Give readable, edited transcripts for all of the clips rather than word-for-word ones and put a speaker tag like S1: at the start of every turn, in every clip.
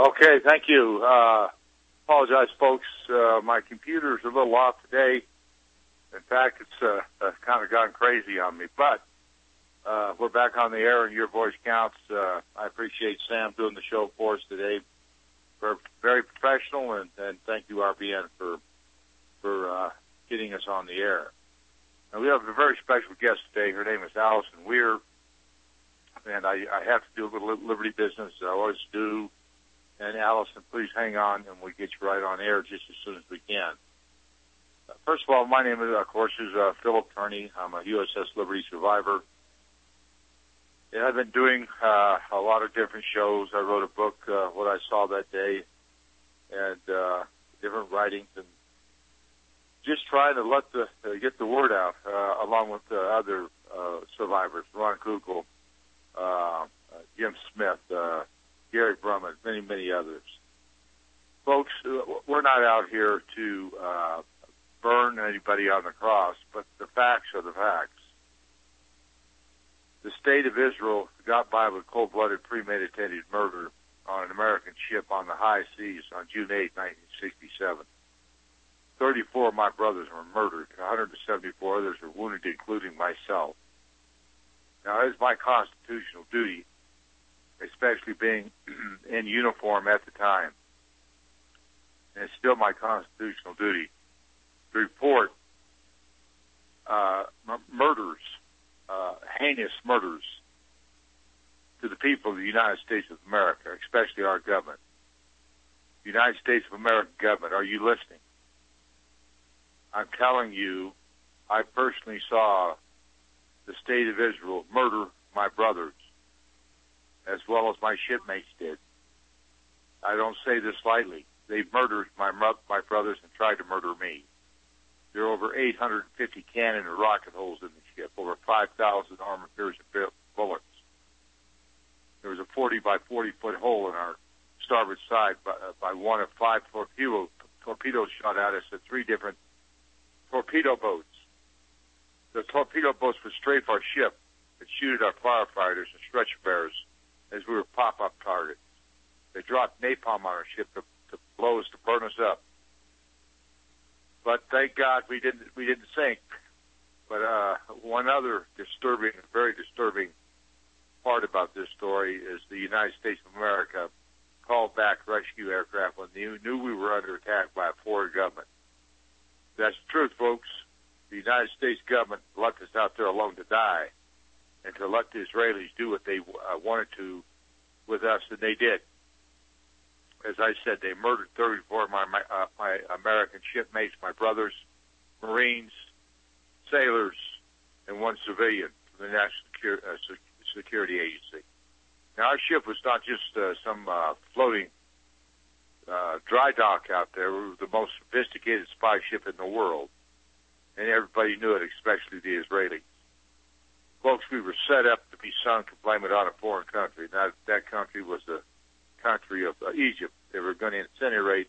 S1: Okay, thank you. Apologize, folks. My computer's a little off today. In fact, it's kind of gone crazy on me. But we're back on the air, and your voice counts. I appreciate Sam doing the show for us today. We're very professional, and thank you, RBN, for getting us on the air. Now, we have a very special guest today. Her name is Alison Weir, and I have to do a little Liberty business. I always do. And Alison, please hang on, and we'll get you right on air just as soon as we can. First of all, my name, of course, is Philip Tourney. I'm a USS Liberty survivor. And I've been doing a lot of different shows. I wrote a book, What I Saw That Day, and different writings, and just trying to get the word out, along with other survivors, Ron Kugel, Jim Smith, Gary Brumman, many, many others. Folks, we're not out here to burn anybody on the cross, but the facts are the facts. The state of Israel got by with cold-blooded, premeditated murder on an American ship on the high seas on June 8, 1967. 34 of my brothers were murdered. 174 others were wounded, including myself. Now, it is my constitutional duty, especially being in uniform at the time, and it's still my constitutional duty to report murders, heinous murders, to the people of the United States of America, especially our government. The United States of America government, are you listening? I'm telling you, I personally saw the state of Israel murder my brothers, as well as my shipmates did. I don't say this lightly. They murdered my brothers and tried to murder me. There are over 850 cannon and rocket holes in the ship, over 5,000 armor-piercing bullets. There was a 40 by 40 foot hole in our starboard side by one of 5 torpedoes shot at us at 3 different torpedo boats. The torpedo boats would strafe our ship and shoot at our firefighters and stretcher bearers as we were pop-up targets. They dropped napalm on our ship to blow us, to burn us up. But thank God we didn't sink. But one other disturbing, very disturbing part about this story is the United States of America called back rescue aircraft when they knew we were under attack by a foreign government. That's the truth, folks. The United States government left us out there alone to die, and to let the Israelis do what they wanted to with us, and they did. As I said, they murdered 34 of my American shipmates, my brothers, Marines, sailors, and 1 civilian from the National Security Agency. Now, our ship was not just some floating dry dock out there. We were the most sophisticated spy ship in the world, and everybody knew it, especially the Israelis. Folks, we were set up to be sunk and blame it on a foreign country. That country was the country of Egypt. They were going to incinerate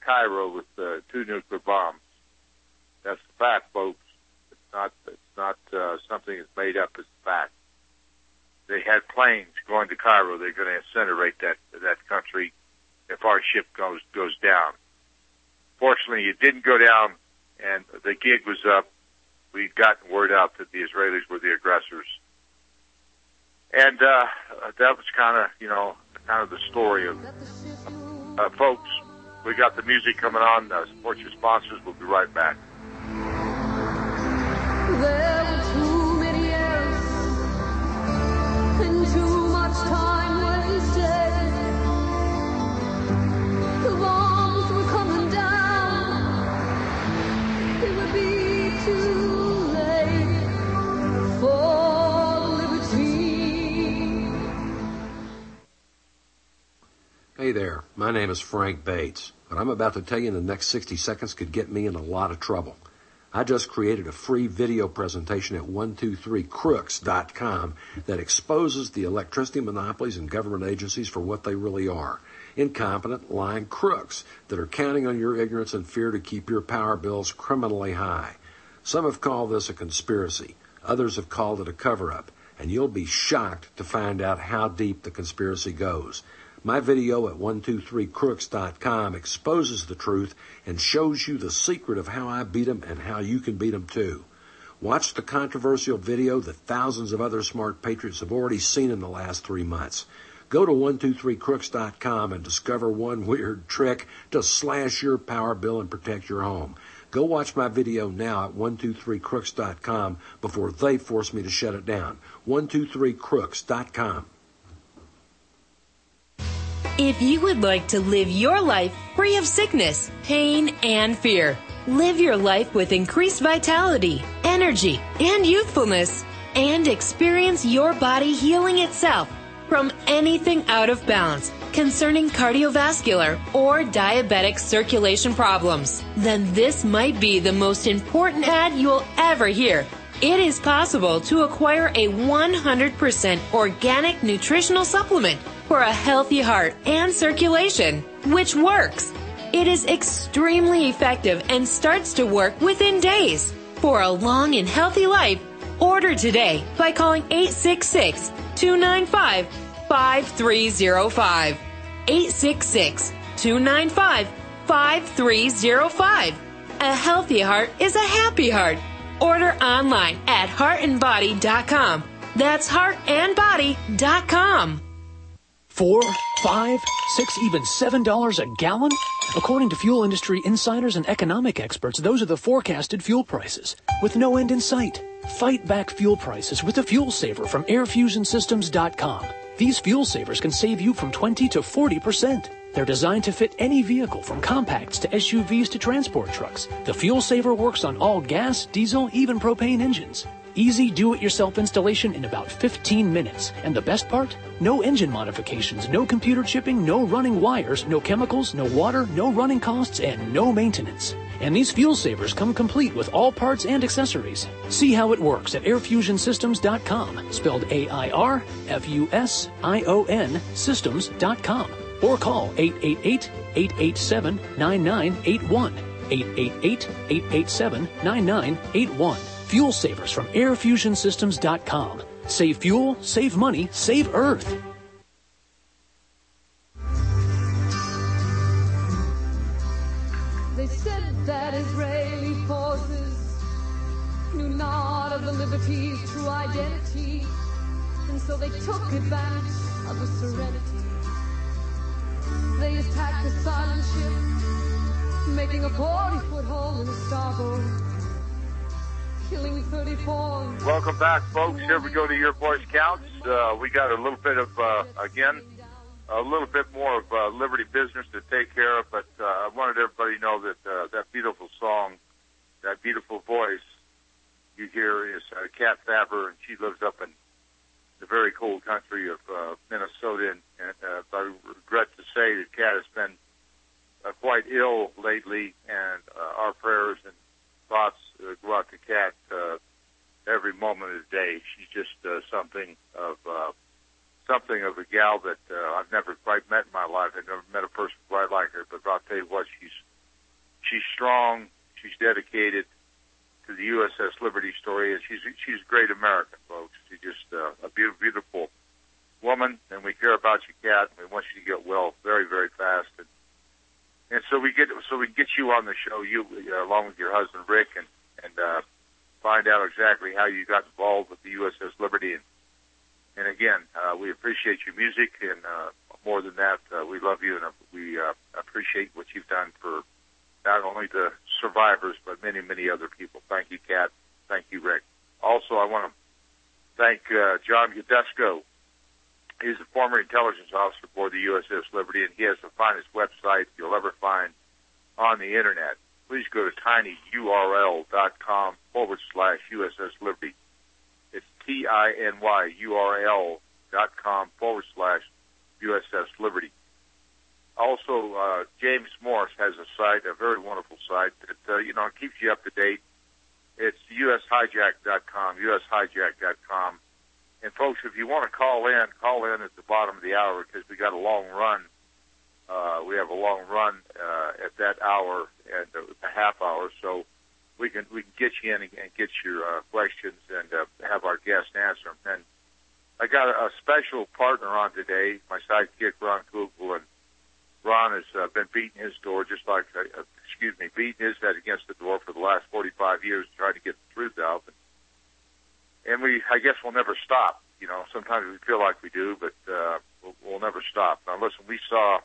S1: Cairo with 2 nuclear bombs. That's the fact, folks. It's not something that's made up. It's a fact. They had planes going to Cairo. They're going to incinerate that country if our ship goes down. Fortunately, it didn't go down, and the gig was up. We'd gotten word out that the Israelis were the aggressors. And that was kind of the story of folks. We got the music coming on. Support your sponsors. We'll be right back.
S2: There were too many errors and too much time wasted. The bombs were coming down. It would be too late for liberty.
S3: Hey there, my name is Frank Bates. What I'm about to tell you in the next 60 seconds could get me in a lot of trouble. I just created a free video presentation at 123crooks.com that exposes the electricity monopolies and government agencies for what they really are. Incompetent, lying crooks that are counting on your ignorance and fear to keep your power bills criminally high. Some have called this a conspiracy. Others have called it a cover-up. And you'll be shocked to find out how deep the conspiracy goes. My video at 123crooks.com exposes the truth and shows you the secret of how I beat them and how you can beat them too. Watch the controversial video that thousands of other smart patriots have already seen in the last 3 months. Go to 123crooks.com and discover one weird trick to slash your power bill and protect your home. Go watch my video now at 123crooks.com before they force me to shut it down. 123crooks.com.
S4: If you would like to live your life free of sickness, pain, and fear, live your life with increased vitality, energy, and youthfulness, and experience your body healing itself from anything out of balance concerning cardiovascular or diabetic circulation problems, then this might be the most important ad you'll ever hear. It is possible to acquire a 100% organic nutritional supplement for a healthy heart and circulation, which works. It is extremely effective and starts to work within days. For a long and healthy life, order today by calling 866-295-5305. 866-295-5305. A healthy heart is a happy heart. Order online at heartandbody.com. That's heartandbody.com.
S5: $4, $5, $6, even $7 a gallon? According to fuel industry insiders and economic experts, those are the forecasted fuel prices, with no end in sight. Fight back fuel prices with a fuel saver from airfusionsystems.com. These fuel savers can save you from 20 to 40%. They're designed to fit any vehicle from compacts to SUVs to transport trucks. The fuel saver works on all gas, diesel, even propane engines. Easy do-it-yourself installation in about 15 minutes. And the best part? No engine modifications, no computer chipping, no running wires, no chemicals, no water, no running costs, and no maintenance. And these fuel savers come complete with all parts and accessories. See how it works at airfusionsystems.com, spelled AIRFUSION systems.com, or call 888-887-9981, 888-887-9981. Fuel savers from airfusionsystems.com. Save fuel, save money, save Earth.
S2: They said that Israeli forces knew not of the liberty's true identity, and so they took advantage of the serenity. They attacked the silent ship, making a 40-foot hole in the starboard, killing 34.
S1: Welcome back, folks. Here we go to Your Voice Counts. We got a little bit of, again, a little bit more of Liberty business to take care of, but I wanted everybody to know that that beautiful song, that beautiful voice you hear is Kat Faber, and she lives up in the very cold country of Minnesota, and I regret to say that Kat has been quite ill lately, and our prayers and thoughts go out to Kat every moment of the day. She's just something of a gal that I've never quite met in my life. I've never met a person quite like her, but I'll tell you what, she's strong, she's dedicated to the USS Liberty story, and she's a great American, folks. She's just a beautiful, beautiful woman, and we care about you, Kat. We want you to get well very, very fast, and so we can get you on the show, you along with your husband Rick, and find out exactly how you got involved with the USS Liberty. And again, we appreciate your music, and more than that, we love you, and we appreciate what you've done for not only the survivors, but many, many other people. Thank you, Kat. Thank you, Rick. Also, I want to thank John Gadesco. He's a former intelligence officer aboard the USS Liberty, and he has the finest website you'll ever find on the Internet. Please go to tinyurl.com/USS Liberty. It's tinyurl.com/USS Liberty. Also, James Morris has a site, a very wonderful site that, keeps you up to date. It's ushijack.com, ushijack.com. And folks, if you want to call in at the bottom of the hour, because we got a long run. We have a long run at that hour and a half hour, so we can get you in and get your questions and have our guest answer them. And I got a special partner on today, my sidekick, Ron Kugel, and Ron has been beating his door beating his head against the door for the last 45 years trying to get the truth out. And I guess we'll never stop. You know, sometimes we feel like we do, but we'll never stop. Now, listen, we saw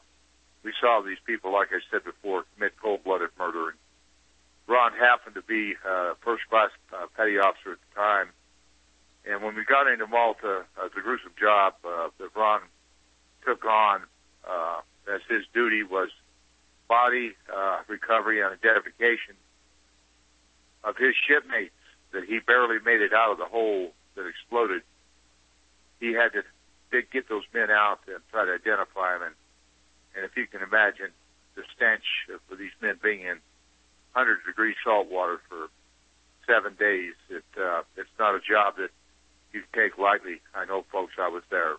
S1: these people, like I said before, commit cold-blooded murder. And Ron happened to be first-class petty officer at the time. And when we got into Malta, the gruesome job that Ron took on as his duty was body recovery and identification of his shipmates that he barely made it out of the hole that exploded. He had to get those men out and try to identify them. And if you can imagine the stench of these men being in 100-degree salt water for 7 days, it's not a job that you take lightly. I know, folks, I was there.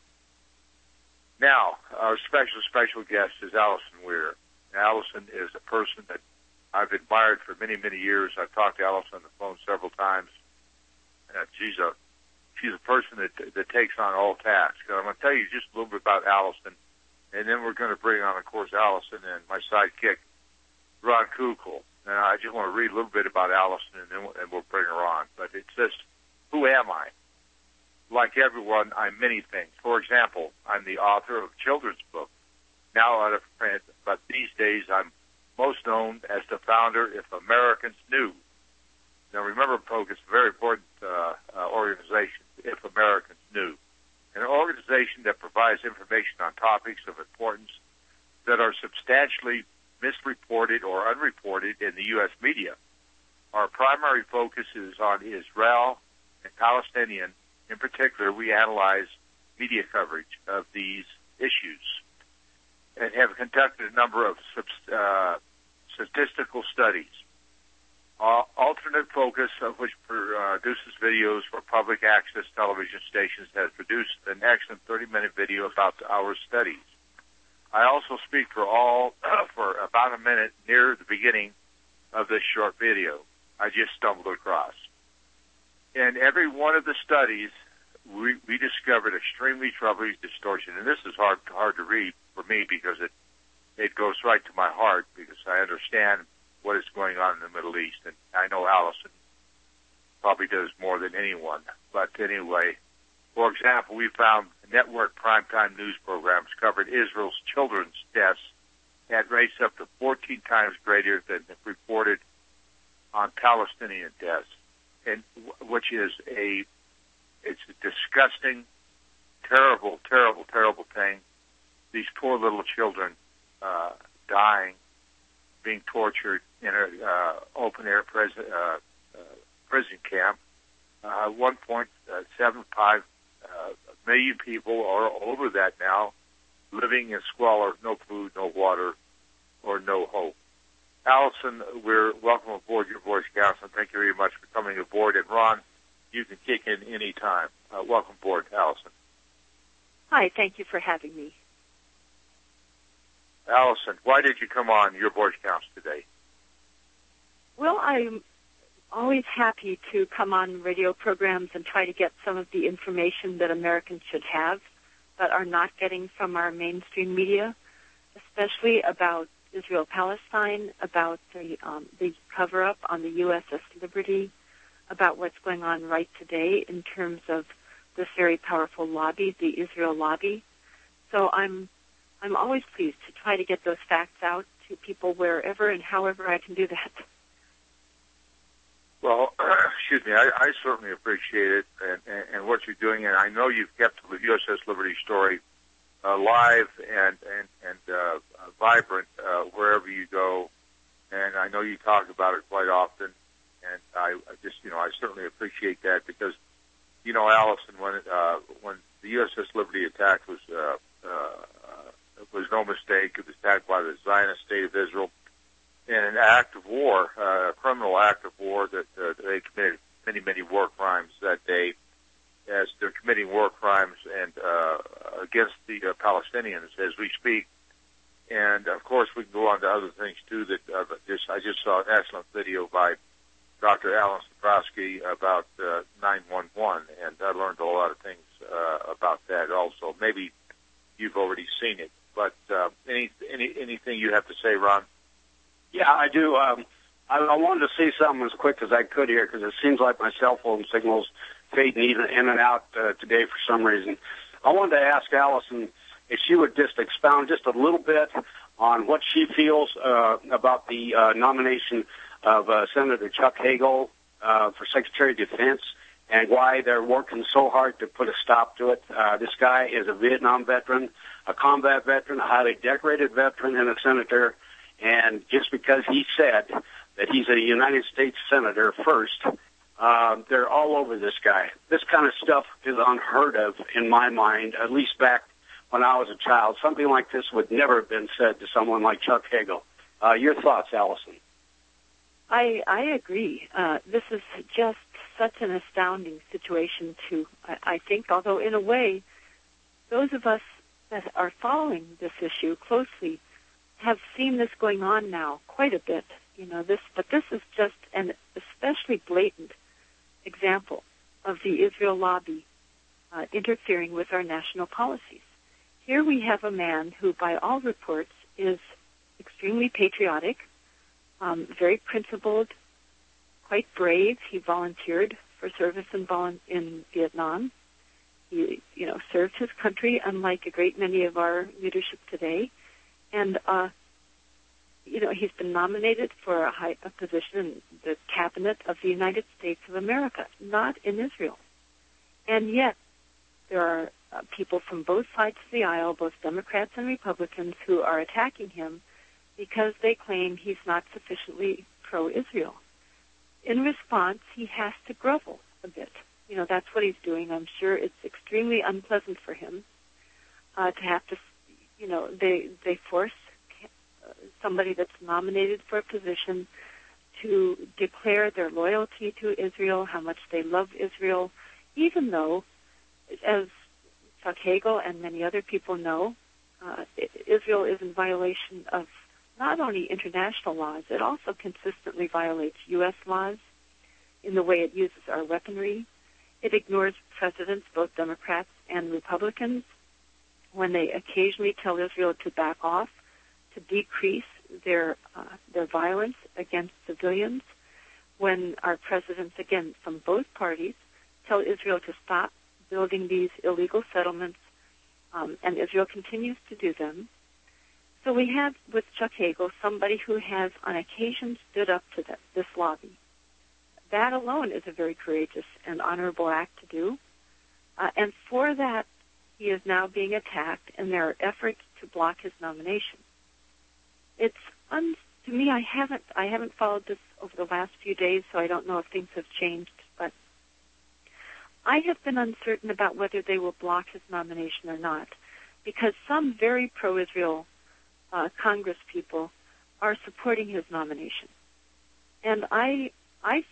S1: Now, our special guest is Alison Weir. Alison is a person that I've admired for many, many years. I've talked to Alison on the phone several times. She's a person that takes on all tasks. And I'm going to tell you just a little bit about Alison, and then we're going to bring on, of course, Alison and my sidekick, Ron Kugel. And I just want to read a little bit about Alison, and we'll bring her on. But it's this: who am I? Like everyone, I'm many things. For example, I'm the author of a children's book, now out of print, but these days I'm most known as the founder, If Americans Knew. Now remember, folks, it's a very important organization, If Americans Knew. An organization that provides information on topics of importance that are substantially misreported or unreported in the U.S. media. Our primary focus is on Israel and Palestinian. In particular, we analyze media coverage of these issues and have conducted a number of statistical studies. Alternate Focus, of which produces videos for public access television stations, has produced an excellent 30-minute video about our studies. I also speak for about a minute near the beginning of this short video I just stumbled across. In every one of the studies, we discovered extremely troubling distortion. And this is hard to read for me because it goes right to my heart, because I understand what is going on in the Middle East. And I know Alison probably does more than anyone. But anyway, for example, we found network primetime news programs covered Israel's children's deaths at rates up to 14 times greater than reported on Palestinian deaths, and which is it's a disgusting, terrible, terrible, terrible thing. These poor little children dying, being tortured in an open-air prison camp. 1.75 million people are over that now, living in squalor, no food, no water, or no hope. Alison, welcome aboard Your Voice Council. Thank you very much for coming aboard. And Ron, you can kick in any time. Welcome aboard, Alison.
S6: Hi, thank you for having me.
S1: Alison, why did you come on Your Voice Counts today?
S6: Well, I'm always happy to come on radio programs and try to get some of the information that Americans should have but are not getting from our mainstream media, especially about Israel-Palestine, about the cover-up on the USS Liberty, about what's going on right today in terms of this very powerful lobby, the Israel lobby. So I'm always pleased to try to get those facts out to people wherever and however I can do that.
S1: Well, excuse me, I certainly appreciate it and what you're doing, and I know you've kept the USS Liberty story alive and vibrant wherever you go, and I know you talk about it quite often, and I certainly appreciate that because, you know, Alison, when the USS Liberty attack was no mistake. It was attacked by the Zionist State of Israel in an act of war, a criminal act of war that they committed many, many war crimes that day, as they're committing war crimes and against the Palestinians as we speak. And of course, we can go on to other things too. That I just saw an excellent video by Dr. Alan Sabrowski about 911, and I learned a lot of things about that also. Maybe you've already seen it, but anything you have to say, Ron?
S7: Yeah, I do. I wanted to say something as quick as I could here because it seems like my cell phone signal's fading in and out today for some reason. I wanted to ask Alison if she would just expound just a little bit on what she feels about the nomination of Senator Chuck Hagel for Secretary of Defense and why they're working so hard to put a stop to it. This guy is a Vietnam veteran, a combat veteran, a highly decorated veteran, and a senator. And just because he said that he's a United States senator first, they're all over this guy. This kind of stuff is unheard of in my mind, at least back when I was a child. Something like this would never have been said to someone like Chuck Hagel. Your thoughts, Alison?
S6: I agree. This is just such an astounding situation, too. I think, although in a way, those of us that are following this issue closely have seen this going on now quite a bit. But this is just an especially blatant example of the Israel lobby interfering with our national policies. Here we have a man who, by all reports, is extremely patriotic, very principled, quite brave. He volunteered for service in Vietnam. He, served his country, unlike a great many of our leadership today. And, he's been nominated for a position in the cabinet of the United States of America, not in Israel. And yet, there are people from both sides of the aisle, both Democrats and Republicans, who are attacking him because they claim he's not sufficiently pro-Israel. In response, he has to grovel a bit. That's what he's doing. I'm sure it's extremely unpleasant for him to have to, they force somebody that's nominated for a position to declare their loyalty to Israel, how much they love Israel, even though, as Chuck Hagel and many other people know, Israel is in violation of not only international laws, it also consistently violates U.S. laws in the way it uses our weaponry. It ignores presidents, both Democrats and Republicans, when they occasionally tell Israel to back off, to decrease their violence against civilians, when our presidents, again, from both parties, tell Israel to stop building these illegal settlements, and Israel continues to do them. So we have, with Chuck Hagel, somebody who has, on occasion, stood up to this lobby. That alone is a very courageous and honorable act to do. And for that, he is now being attacked, and there are efforts to block his nomination. It's to me, I haven't followed this over the last few days, so I don't know if things have changed, but I have been uncertain about whether they will block his nomination or not, because some very pro-Israel Congress people are supporting his nomination. And I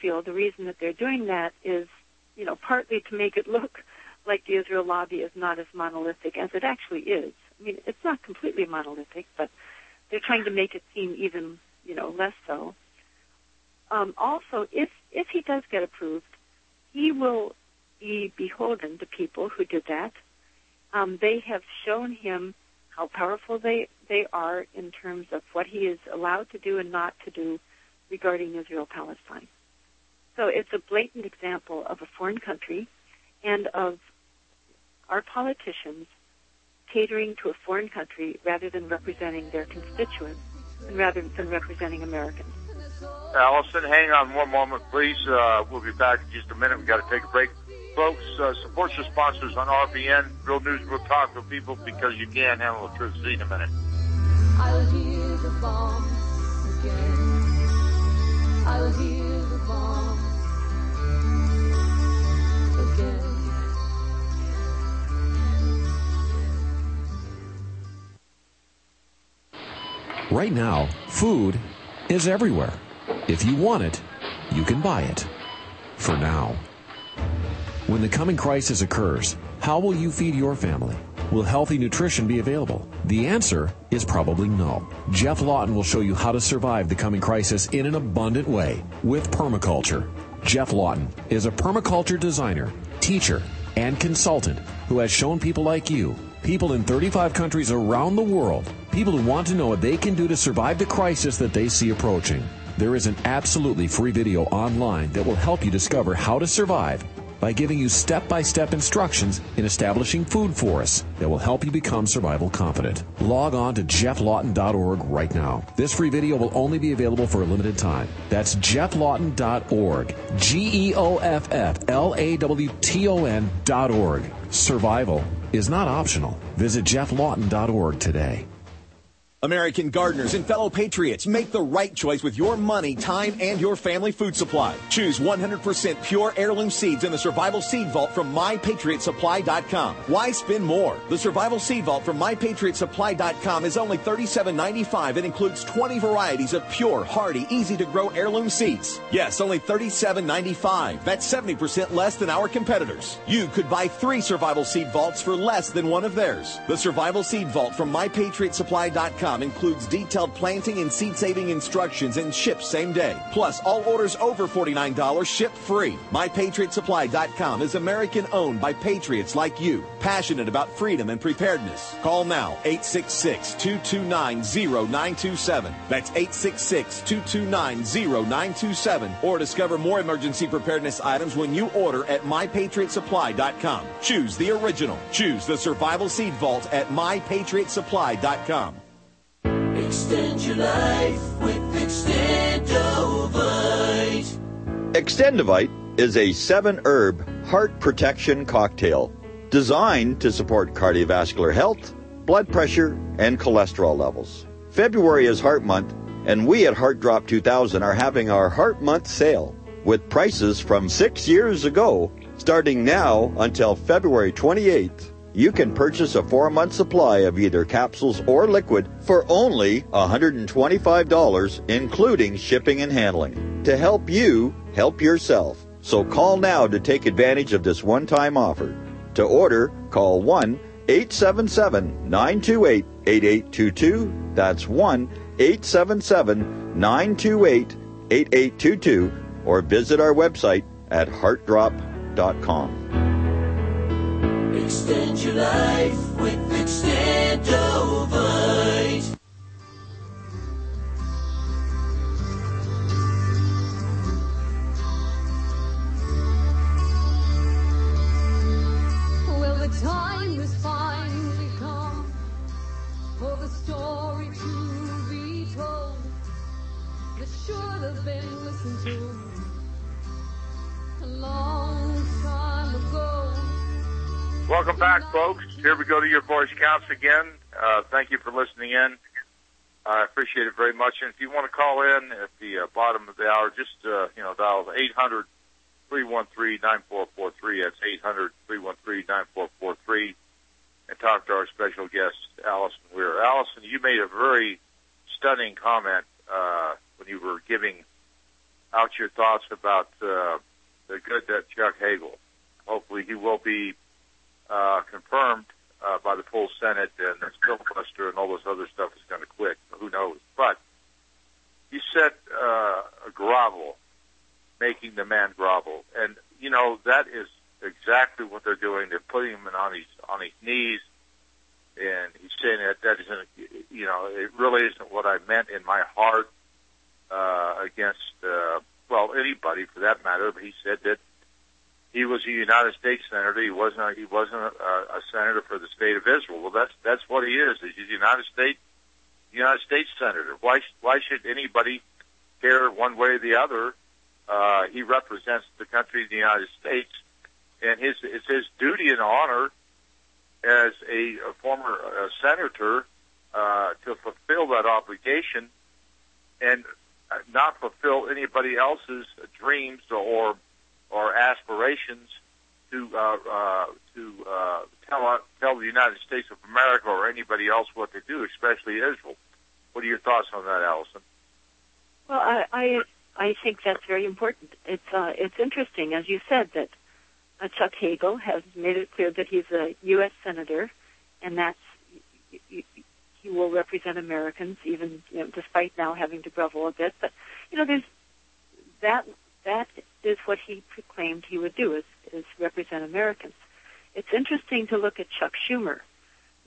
S6: feel the reason that they're doing that is, partly to make it look like the Israel lobby is not as monolithic as it actually is. I mean, it's not completely monolithic, but they're trying to make it seem even, less so. Also, if he does get approved, he will be beholden to people who did that. They have shown him how powerful they are in terms of what he is allowed to do and not to do regarding Israel-Palestine. So it's a blatant example of a foreign country and of our politicians catering to a foreign country rather than representing their constituents and rather than representing Americans.
S1: Alison, hang on one moment, please. We'll be back in just a minute. We've got to take a break. Folks, support your sponsors on RBN, Real News, Real Talk with people, because you can handle the truth. See you in a minute.
S2: I'll hear the bomb again. I'll hear the bomb again.
S8: Right now, food is everywhere. If you want it, you can buy it. For now. When the coming crisis occurs, how will you feed your family? Will healthy nutrition be available? The answer is probably no. Jeff Lawton will show you how to survive the coming crisis in an abundant way with permaculture. Jeff Lawton is a permaculture designer, teacher, and consultant who has shown people like you, people in 35 countries around the world, people who want to know what they can do to survive the crisis that they see approaching. There is an absolutely free video online that will help you discover how to survive by giving you step-by-step instructions in establishing food forests that will help you become survival confident. Log on to jefflawton.org right now. This free video will only be available for a limited time. That's jefflawton.org. GEOFFLAWTON.org. Survival is not optional. Visit jefflawton.org today.
S9: American gardeners and fellow patriots, make the right choice with your money, time, and your family food supply. Choose 100% pure heirloom seeds in the Survival Seed Vault from MyPatriotSupply.com. Why spend more? The Survival Seed Vault from MyPatriotSupply.com is only $37.95 and includes 20 varieties of pure, hardy, easy-to-grow heirloom seeds. Yes, only $37.95. That's 70% less than our competitors. You could buy 3 Survival Seed Vaults for less than one of theirs. The Survival Seed Vault from MyPatriotSupply.com includes detailed planting and seed-saving instructions and ships same day. Plus, all orders over $49 ship free. MyPatriotSupply.com is American-owned by patriots like you, passionate about freedom and preparedness. Call now, 866-229-0927. That's 866-229-0927. Or discover more emergency preparedness items when you order at MyPatriotSupply.com. Choose the original. Choose the Survival Seed Vault at MyPatriotSupply.com.
S10: Extend your life with Extendovite.
S11: Extendovite is a 7-herb heart protection cocktail designed to support cardiovascular health, blood pressure, and cholesterol levels. February is Heart Month, and we at Heart Drop 2000 are having our Heart Month sale with prices from 6 years ago, starting now until February 28th. You can purchase a 4-month supply of either capsules or liquid for only $125, including shipping and handling, to help you help yourself. So call now to take advantage of this one-time offer. To order, call 1-877-928-8822. That's 1-877-928-8822. Or visit our website at heartdrop.com.
S10: Extend your life with Extendovite.
S2: Well, the time has finally come for the story to be told that should have been listened to a long time ago.
S1: Welcome back, folks. Here we go to Your Voice Counts again. Thank you for listening in. I appreciate it very much. And if you want to call in at the bottom of the hour, just dial 800-313-9443. That's 800-313-9443, and talk to our special guest, Alison Weir. Alison, you made a very stunning comment when you were giving out your thoughts about the good that Chuck Hagel. Hopefully, he will be confirmed by the full Senate, and the filibuster and all this other stuff is going to quit. Who knows? But you said a grovel, making the man grovel, and that is exactly what they're doing. They're putting him on his knees, and he's saying that isn't, it really isn't what I meant in my heart against anybody for that matter. But he said that he was a United States senator. He wasn't a senator for the state of Israel. Well, that's what he is. He's a United States senator. Why should anybody care one way or the other? He represents the country of the United States, and it's his duty and honor as a former senator to fulfill that obligation and not fulfill anybody else's dreams or aspirations to tell the United States of America or anybody else what to do, especially Israel. What are your thoughts on that, Alison?
S6: Well, I think that's very important. It's interesting, as you said, that Chuck Hagel has made it clear that he's a U.S. senator, and he will represent Americans, even despite now having to grovel a bit. But there's that is what he proclaimed he would do, is represent Americans. it's interesting to look at Chuck Schumer,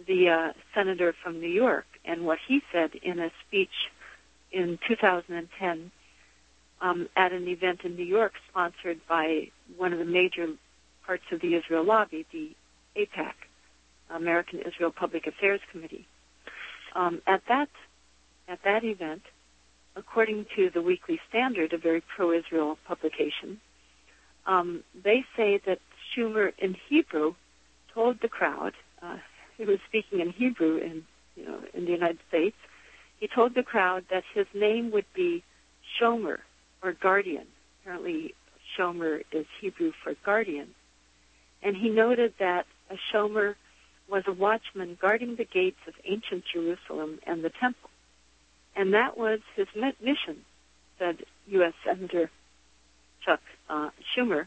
S6: the senator from New York, and what he said in a speech in 2010 at an event in New York sponsored by one of the major parts of the Israel lobby, the AIPAC, American Israel Public Affairs Committee. At that event, according to the Weekly Standard, a very pro-Israel publication, they say that Schumer in Hebrew told the crowd, he was speaking in Hebrew in the United States, he told the crowd that his name would be Shomer, or guardian. Apparently, Shomer is Hebrew for guardian. And he noted that a Shomer was a watchman guarding the gates of ancient Jerusalem and the temple. And that was his mission, said U.S. Senator Chuck Schumer.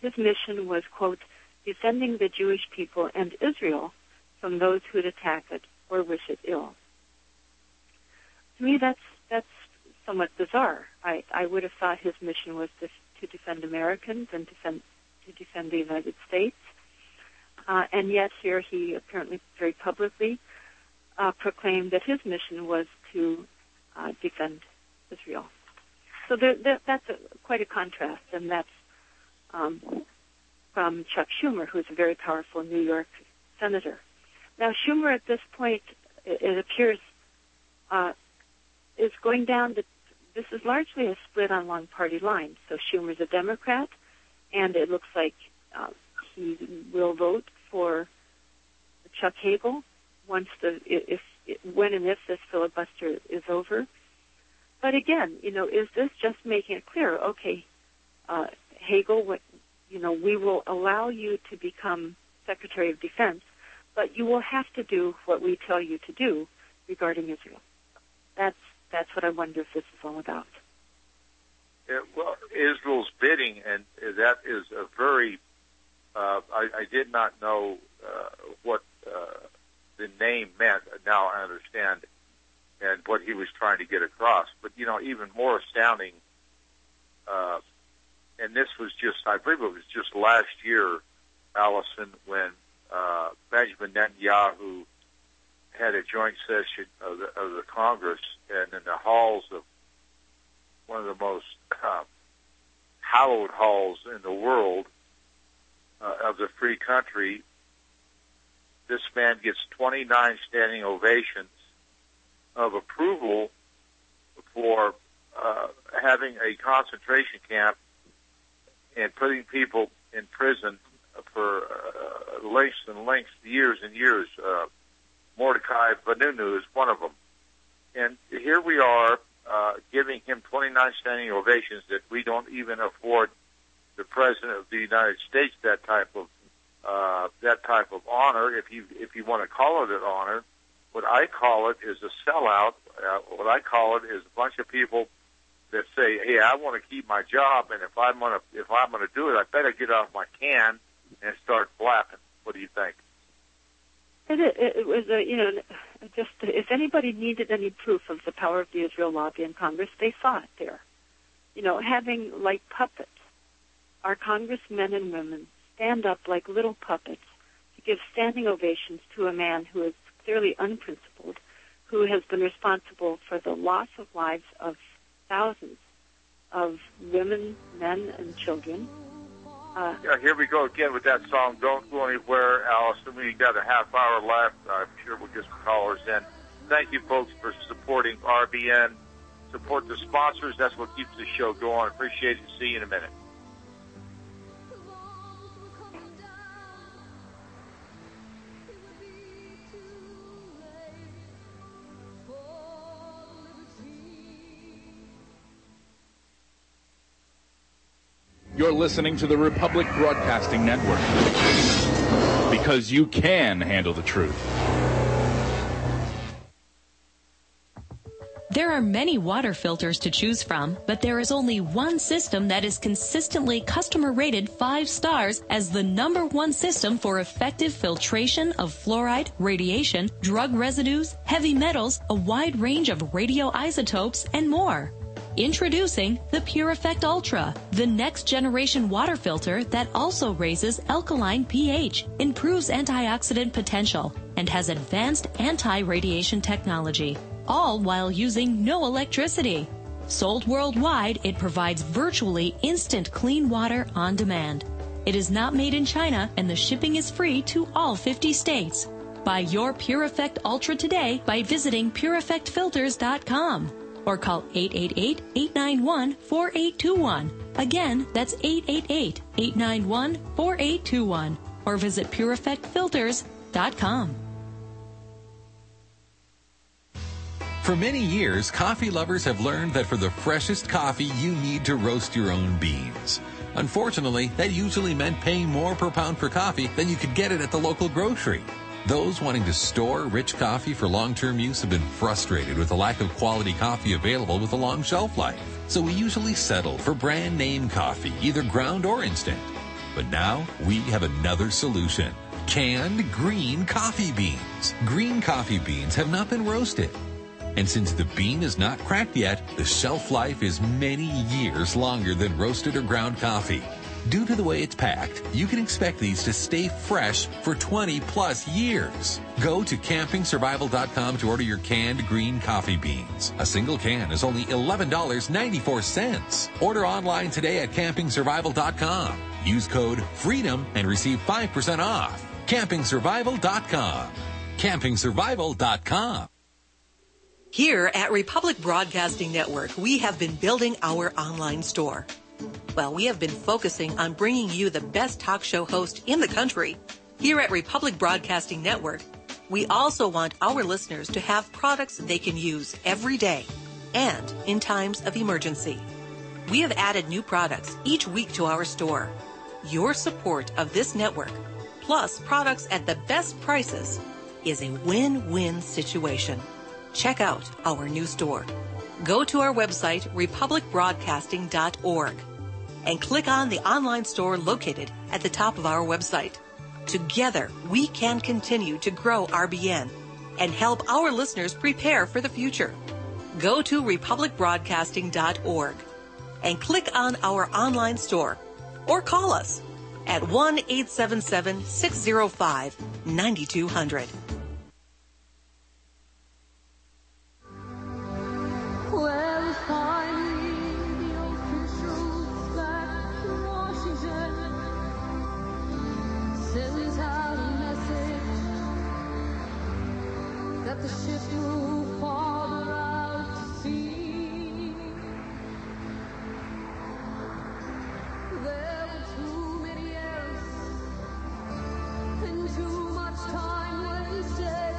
S6: His mission was, quote, defending the Jewish people and Israel from those who would attack it or wish it ill. To me, that's somewhat bizarre. I would have thought his mission was to defend Americans and to defend the United States. And yet here he apparently very publicly proclaimed that his mission was to defend Israel. So that's quite a contrast, and that's from Chuck Schumer, who's a very powerful New York senator. Now, Schumer at this point, it appears, is going down this is largely a split on one party line. So Schumer's a Democrat, and it looks like he will vote for Chuck Hagel when and if this filibuster is over. But again, is this just making it clear? Okay, Hagel, we will allow you to become Secretary of Defense, but you will have to do what we tell you to do regarding Israel. That's what I wonder if this is all about.
S1: Yeah, well, Israel's bidding, and that is a very. I did not know what the name meant. Now I understand, and what he was trying to get across. But even more astounding. And this was I believe it was just last year, Allison, when Benjamin Netanyahu had a joint session of the Congress, and in the halls of one of the most hallowed halls in the world of the free country, this man gets 29 standing ovations of approval for having a concentration camp and putting people in prison for lengths and lengths, years and years. Mordecai Vanunu is one of them. And here we are giving him 29 standing ovations that we don't even afford the President of the United States that type of honor, if you want to call it an honor. What I call it is a sellout. What I call it is a bunch of people that say, "Hey, I want to keep my job, and if I'm gonna do it, I better get off my can and start flapping." What do you think?
S6: It was just if anybody needed any proof of the power of the Israel lobby in Congress, they saw it there. Having like puppets, our congressmen and women stand up like little puppets to give standing ovations to a man who is clearly unprincipled, who has been responsible for the loss of lives of thousands of women, men, and children.
S1: Here we go again with that song, Don't Go Anywhere, Allison. We got a half hour left. I'm sure we'll get some callers in. Thank you, folks, for supporting RBN. Support the sponsors. That's what keeps the show going. Appreciate it. See you in a minute.
S12: You're listening to the Republic Broadcasting Network, because you can handle the truth.
S13: There are many water filters to choose from, but there is only one system that is consistently customer rated 5 stars as the #1 system for effective filtration of fluoride, radiation, drug residues, heavy metals, a wide range of radioisotopes, and more. Introducing the Pure Effect Ultra, the next generation water filter that also raises alkaline pH, improves antioxidant potential, and has advanced anti-radiation technology, all while using no electricity. Sold worldwide, it provides virtually instant clean water on demand. It is not made in China, and the shipping is free to all 50 states. Buy your Pure Effect Ultra today by visiting pureeffectfilters.com. Or call 888-891-4821. Again, that's 888-891-4821. Or visit pureeffectfilters.com.
S14: For many years, coffee lovers have learned that for the freshest coffee, you need to roast your own beans. Unfortunately, that usually meant paying more per pound for coffee than you could get it at the local grocery. Those wanting to store rich coffee for long-term use have been frustrated with the lack of quality coffee available with a long shelf life. So we usually settle for brand name coffee, either ground or instant. But now we have another solution. Canned green coffee beans. Green coffee beans have not been roasted. And since the bean is not cracked yet, the shelf life is many years longer than roasted or ground coffee. Due to the way it's packed, you can expect these to stay fresh for 20 plus years. Go to campingsurvival.com to order your canned green coffee beans. A single can is only $11.94. Order online today at campingsurvival.com. Use code FREEDOM and receive 5% off. campingsurvival.com. campingsurvival.com.
S15: Here at Republic Broadcasting Network, we have been building our online store. Well, we have been focusing on bringing you the best talk show host in the country. Here at Republic Broadcasting Network, we also want our listeners to have products they can use every day and in times of emergency. We have added new products each week to our store. Your support of this network, plus products at the best prices, is a win-win situation. Check out our new store. Go to our website, republicbroadcasting.org, and click on the online store located at the top of our website. Together, we can continue to grow RBN and help our listeners prepare for the future. Go to republicbroadcasting.org and click on our online store or call us at 1-877-605-9200.
S2: Well, finally, the officials back from Washington sends out a message that the ship moved farther out to sea. There were too many errors and too much time wasted.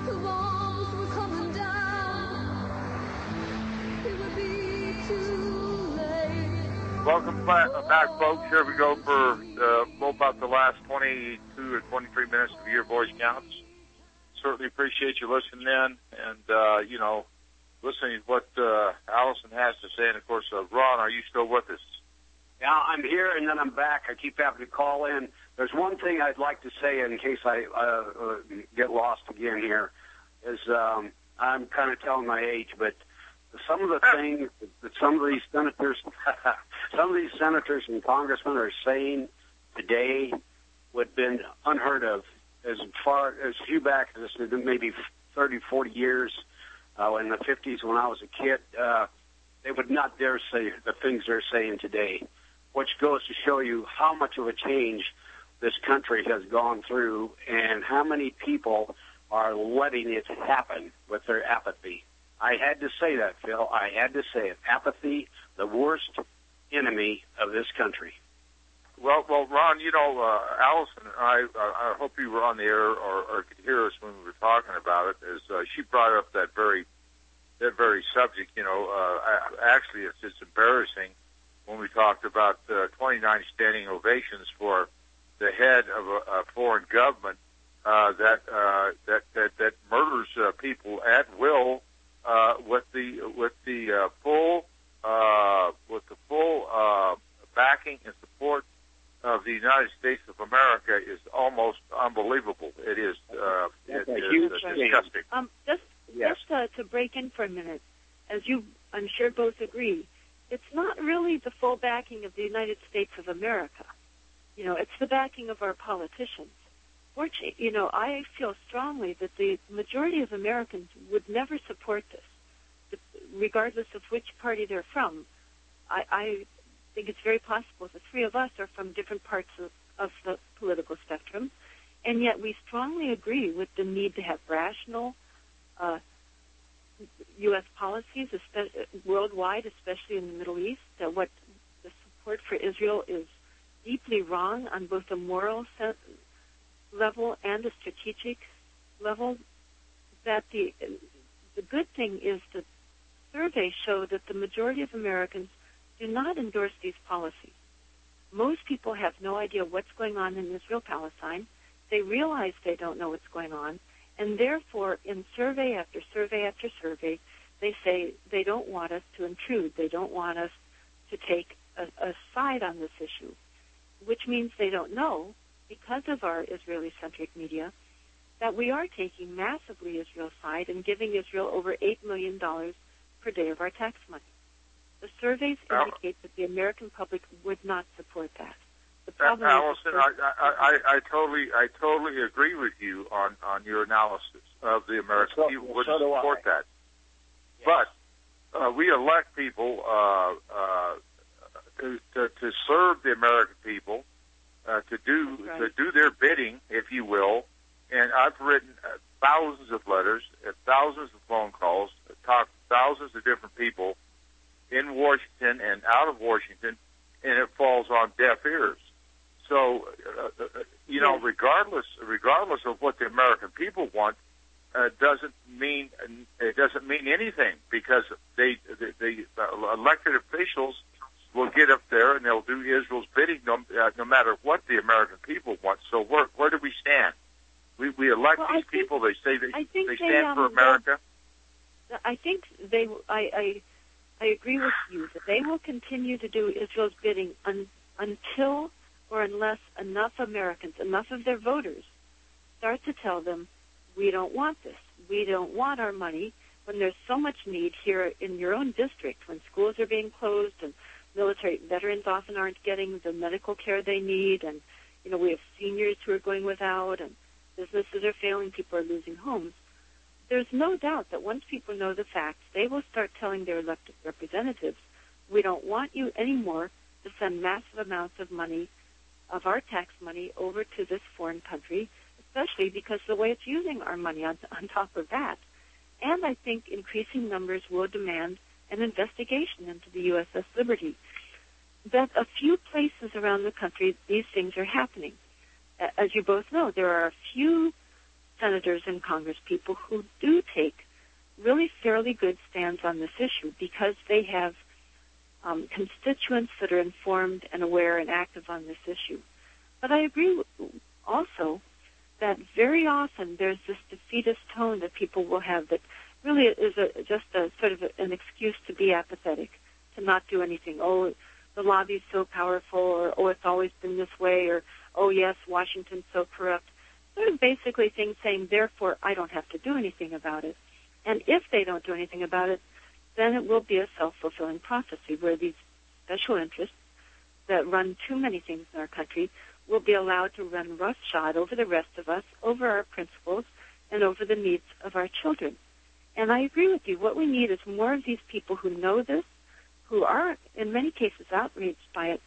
S2: The bombs were coming down. It would be too late.
S1: Welcome back, folks. Here we go for about the last 22 or 23 minutes of Your Voice Counts. Certainly appreciate you listening in and, listening to what Alison has to say. And, of course, Ron, are you still with us?
S7: Yeah, I'm here, and then I'm back. I keep having to call in. There's one thing I'd like to say in case I get lost again here, is I'm kind of telling my age, but some of the things that some of these senators and congressmen are saying today would have been unheard of as far as few back as maybe 30, 40 years. In the 50s when I was a kid, they would not dare say the things they're saying today, which goes to show you how much of a change this country has gone through and how many people are letting it happen with their apathy. I had to say that, Phil. I had to say it. Apathy, the worst enemy of this country.
S1: Well, Ron, Alison, I hope you were on the air or could hear us when we were talking about it. As she brought up that very subject. Actually, it's embarrassing when we talked about 29 standing ovations for the head of a foreign government that murders people at will with the full backing and support of the United States of America is almost unbelievable. It is disgusting.
S6: Just to break in for a minute, as you, I'm sure, both agree, it's not really the full backing of the United States of America. You know, it's the backing of our politicians. Fortunately, you know, I feel strongly that the majority of Americans would never support this, regardless of which party they're from. I think it's very possible the three of us are from different parts of the political spectrum, and yet we strongly agree with the need to have rational U.S. policies, worldwide, especially in the Middle East, that what the support for Israel is deeply wrong on both a moral level and a strategic level. That the good thing is that surveys show that the majority of Americans do not endorse these policies. Most people have no idea what's going on in Israel-Palestine. They realize they don't know what's going on, and therefore, in survey after survey after survey, they say they don't want us to intrude. They don't want us to take a side on this issue, which means they don't know, because of our Israeli-centric media, that we are taking massively Israel's side and giving Israel over $8 million per day of our tax money. The surveys indicate that the American public would not support that. The problem
S1: Alison, I totally agree with you on your analysis of the American people wouldn't support that. Yes. But we elect people to serve the American people, to do their bidding, if you will. And I've written thousands of letters, thousands of phone calls, talked to thousands of different people in Washington and out of Washington, and it falls on deaf ears. So, you know, regardless of what the American people want, doesn't mean anything, because the elected officials will get up there and they'll do Israel's bidding no matter what the American people want. So where do we stand? We elect these people. They say they stand for America.
S6: I think I agree with you that they will continue to do Israel's bidding until or unless enough Americans, enough of their voters, start to tell them, we don't want this. We don't want our money, when there's so much need here in your own district, when schools are being closed and military veterans often aren't getting the medical care they need, and, you know, we have seniors who are going without, and businesses are failing, people are losing homes. There's no doubt that once people know the facts, they will start telling their elected representatives, we don't want you anymore to send massive amounts of money, of our tax money, over to this foreign country, especially because the way it's using our money on top of that. And I think increasing numbers will demand an investigation into the USS Liberty. That a few places around the country, these things are happening. As you both know, there are a few senators and Congress people who do take really fairly good stands on this issue because they have constituents that are informed and aware and active on this issue. But I agree also that very often there's this defeatist tone that people will have that really is just a sort of an excuse to be apathetic, to not do anything. Oh, the lobby's so powerful, or oh, it's always been this way, or oh, yes, Washington's so corrupt. Sort of basically things saying, therefore, I don't have to do anything about it. And if they don't do anything about it, then it will be a self-fulfilling prophecy where these special interests that run too many things in our country will be allowed to run roughshod over the rest of us, over our principles, and over the needs of our children. And I agree with you. What we need is more of these people who know this, who are, in many cases, outraged by it.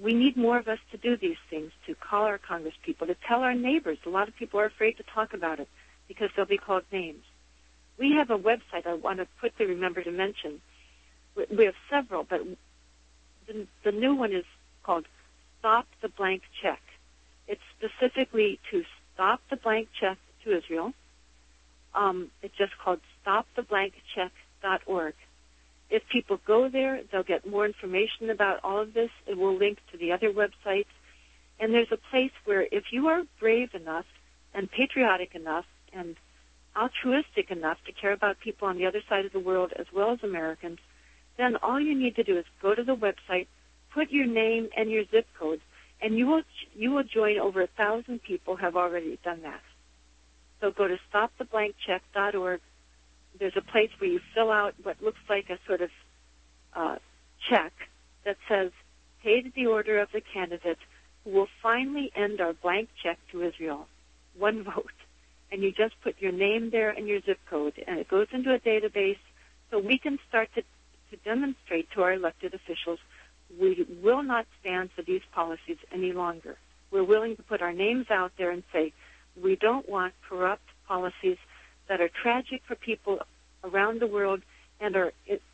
S6: We need more of us to do these things, to call our Congress people, to tell our neighbors. A lot of people are afraid to talk about it because they'll be called names. We have a website I want to quickly remember to mention. We have several, but the new one is called Stop the Blank Check. It's specifically to stop the blank check to Israel. It's just called stoptheblankcheck.org. If people go there, they'll get more information about all of this. It will link to the other websites. And there's a place where if you are brave enough and patriotic enough and altruistic enough to care about people on the other side of the world as well as Americans, then all you need to do is go to the website, put your name and your zip code, and you will join over 1,000 people have already done that. So go to stoptheblankcheck.org, there's a place where you fill out what looks like a sort of check that says, paid the order of the candidate who will finally end our blank check to Israel. One vote. And you just put your name there and your zip code, and it goes into a database so we can start to demonstrate to our elected officials we will not stand for these policies any longer. We're willing to put our names out there and say we don't want corrupt policies that are tragic for people around the world and are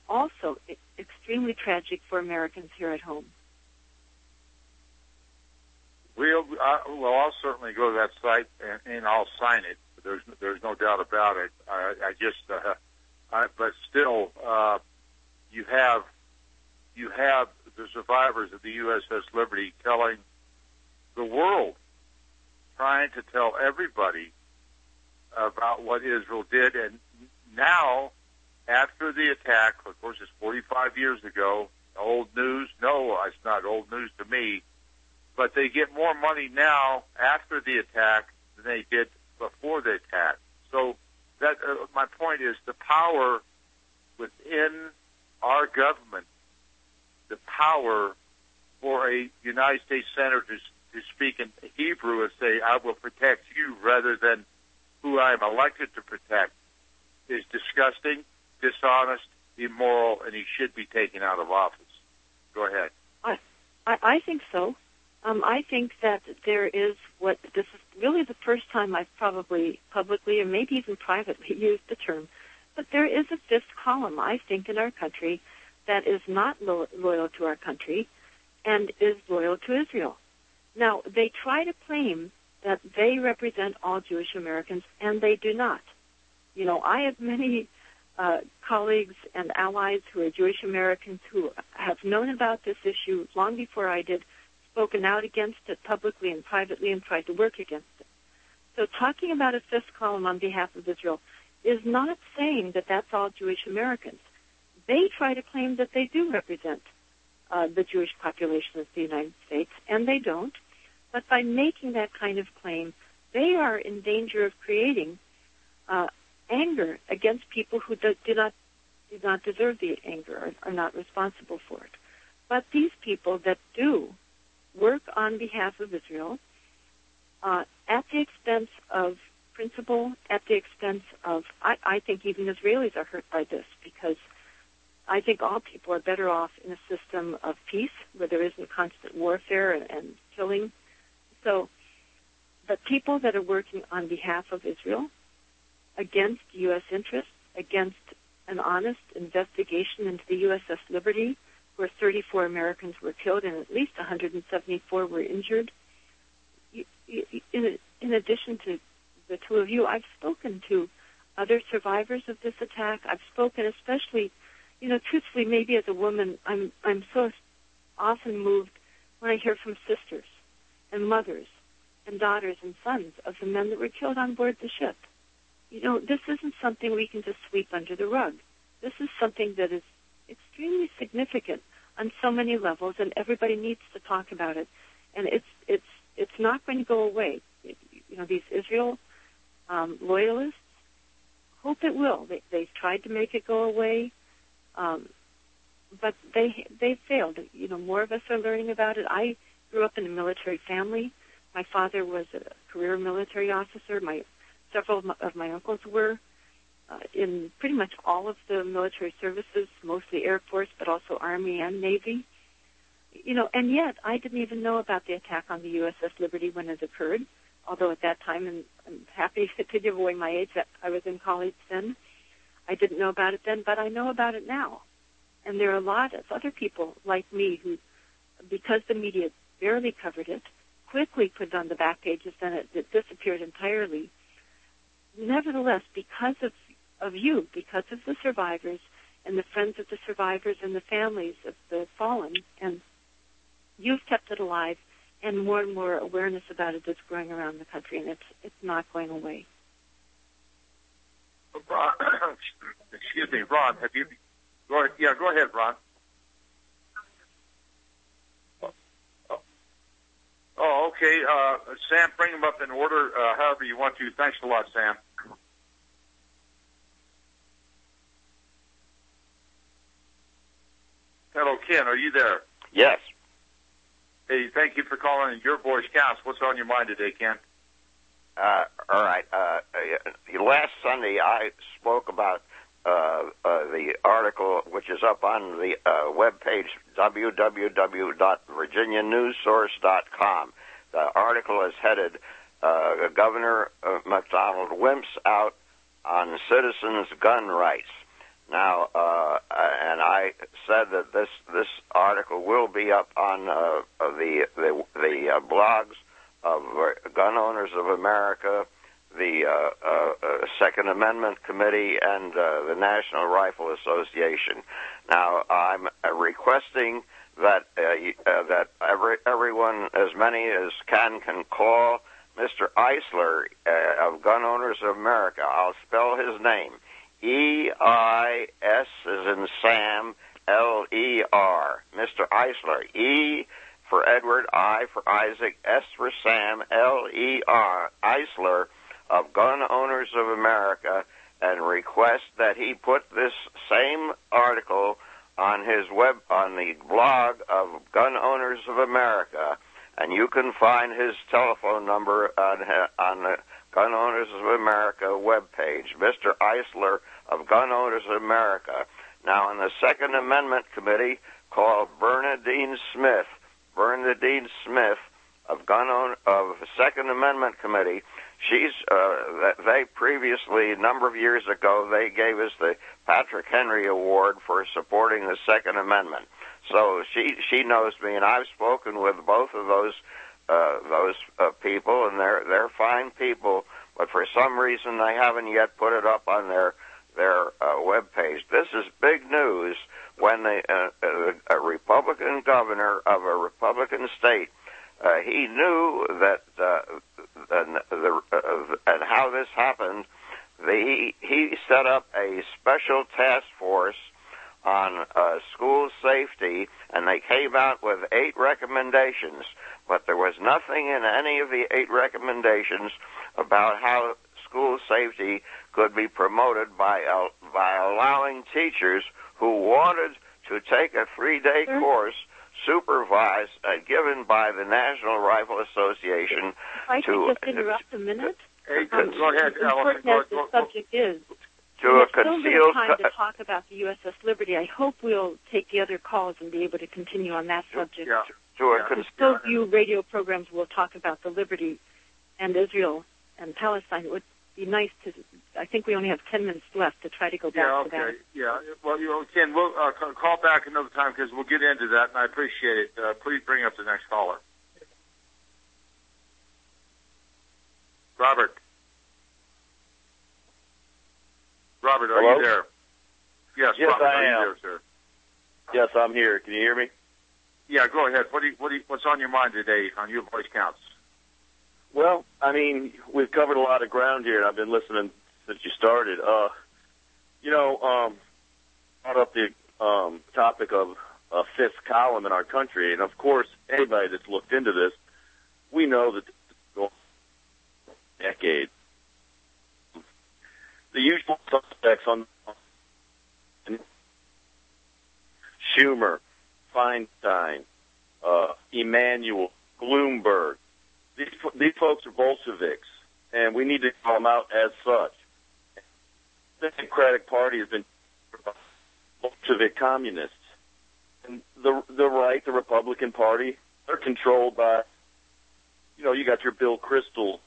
S6: also extremely tragic for Americans here at home.
S1: I'll certainly go to that site and I'll sign it. There's no doubt about it. But still, you have the survivors of the USS Liberty telling the world, trying to tell everybody about what Israel did. And now, after the attack, of course, it's 45 years ago, old news? No, it's not old news to me. But they get more money now after the attack than they did before the attack. So that my point is the power within our government, the power for a United States senator to speak in Hebrew and say, I will protect you rather than who I am elected to protect, is disgusting, dishonest, immoral, and he should be taken out of office. Go ahead.
S6: I think so. I think that there is this is really the first time I've probably publicly or maybe even privately used the term, but there is a fifth column, I think, in our country that is not loyal to our country and is loyal to Israel. Now, they try to claim that they represent all Jewish Americans, and they do not. You know, I have many colleagues and allies who are Jewish Americans who have known about this issue long before I did, spoken out against it publicly and privately, and tried to work against it. So talking about a fifth column on behalf of Israel is not saying that that's all Jewish Americans. They try to claim that they do represent the Jewish population of the United States, and they don't. But by making that kind of claim, they are in danger of creating anger against people who do not deserve the anger, or are not responsible for it. But these people that do work on behalf of Israel at the expense of principle, at the expense of, I think even Israelis are hurt by this, because I think all people are better off in a system of peace where there isn't constant warfare and killing. So the people that are working on behalf of Israel against U.S. interests, against an honest investigation into the USS Liberty, where 34 Americans were killed and at least 174 were injured. In addition to the two of you, I've spoken to other survivors of this attack. I've spoken especially, truthfully, maybe as a woman, I'm so often moved when I hear from sisters and mothers and daughters and sons of the men that were killed on board the ship. This isn't something we can just sweep under the rug. This is something that is extremely significant on so many levels, and everybody needs to talk about it. And it's not going to go away. These Israel loyalists hope it will. They've tried to make it go away, but they failed. More of us are learning about it. I grew up in a military family. My father was a career military officer. Several of my uncles were in pretty much all of the military services, mostly Air Force, but also Army and Navy. And yet I didn't even know about the attack on the USS Liberty when it occurred, although at that time, and I'm happy to give away my age, that I was in college then. I didn't know about it then, but I know about it now. And there are a lot of other people like me who, because the media barely covered it, quickly put it on the back pages, then it disappeared entirely. Nevertheless, because of you, because of the survivors and the friends of the survivors and the families of the fallen, and you've kept it alive, and more awareness about it is growing around the country, and it's not going away.
S1: Ron, excuse me, Ron, have you? Go ahead. Yeah, go ahead, Ron. Oh, okay. Sam, bring them up in order, however you want to. Thanks a lot, Sam. Ken, are you there?
S16: Yes.
S1: Hey, thank you for calling in. Your voice counts. What's on your mind today, Ken?
S16: All right. Last Sunday, I spoke about the article, which is up on the webpage, www.virginianewssource.com. The article is headed, Governor McDonald wimps out on citizens' gun rights. Now, and I said that this article will be up on the blogs of Gun Owners of America, the Second Amendment Committee, and the National Rifle Association. Now, I'm requesting that that everyone, as many as can call Mr. Eisler of Gun Owners of America. I'll spell his name. E-I-S as in Sam, L-E-R. Mr. Eisler. E for Edward, I for Isaac, S for Sam, L-E-R. Eisler of Gun Owners of America, and request that he put this same article on his on the blog of Gun Owners of America, and you can find his telephone number on the Gun Owners of America webpage, Mr. Eisler of Gun Owners of America. Now, in the Second Amendment Committee, called Bernadine Smith of Second Amendment Committee. She's they previously, a number of years ago, they gave us the Patrick Henry Award for supporting the Second Amendment. So she knows me, and I've spoken with both of those people, and they're fine people. But for some reason, they haven't yet put it up on their web page. This is big news when a Republican governor of a Republican state, he knew that and how this happened. He set up a special task force on school safety, and they came out with 8 recommendations, but there was nothing in any of the 8 recommendations about how school safety could be promoted by allowing teachers who wanted to take a 3-day course supervised, given by the National Rifle Association.
S6: If I could just interrupt a minute?
S1: Hey, go ahead, Alison.
S6: Important as the subject is,
S16: to
S6: we
S16: a
S6: have so little
S16: concealed
S6: time to talk about the USS Liberty. I hope we'll take the other calls and be able to continue on that subject.
S16: Yeah.
S6: So few radio programs will talk about the Liberty and Israel and Palestine. It would be nice to. I think we only have 10 minutes left to try to go back to that.
S1: Yeah, well, Ken, we'll call back another time because we'll get into that, and I appreciate it. Please bring up the next caller. Robert, are
S17: Hello?
S1: you there? Yes,
S17: Yes,
S1: Robert,
S17: I
S1: are
S17: am.
S1: you there, sir?
S17: Yes, I'm here. Can you hear me?
S1: Yeah, go ahead. What's on your mind today on Your Voice Counts?
S17: Well, I mean, we've covered a lot of ground here, and I've been listening since you started. Brought up the topic of a fifth column in our country, and of course, anybody that's looked into this, we know that decades. The usual suspects on Schumer, Feinstein, Emanuel, Bloomberg. These folks are Bolsheviks, and we need to call them out as such. The Democratic Party has been Bolshevik communists. And the right, the Republican Party, they're controlled by, you got your Bill Kristol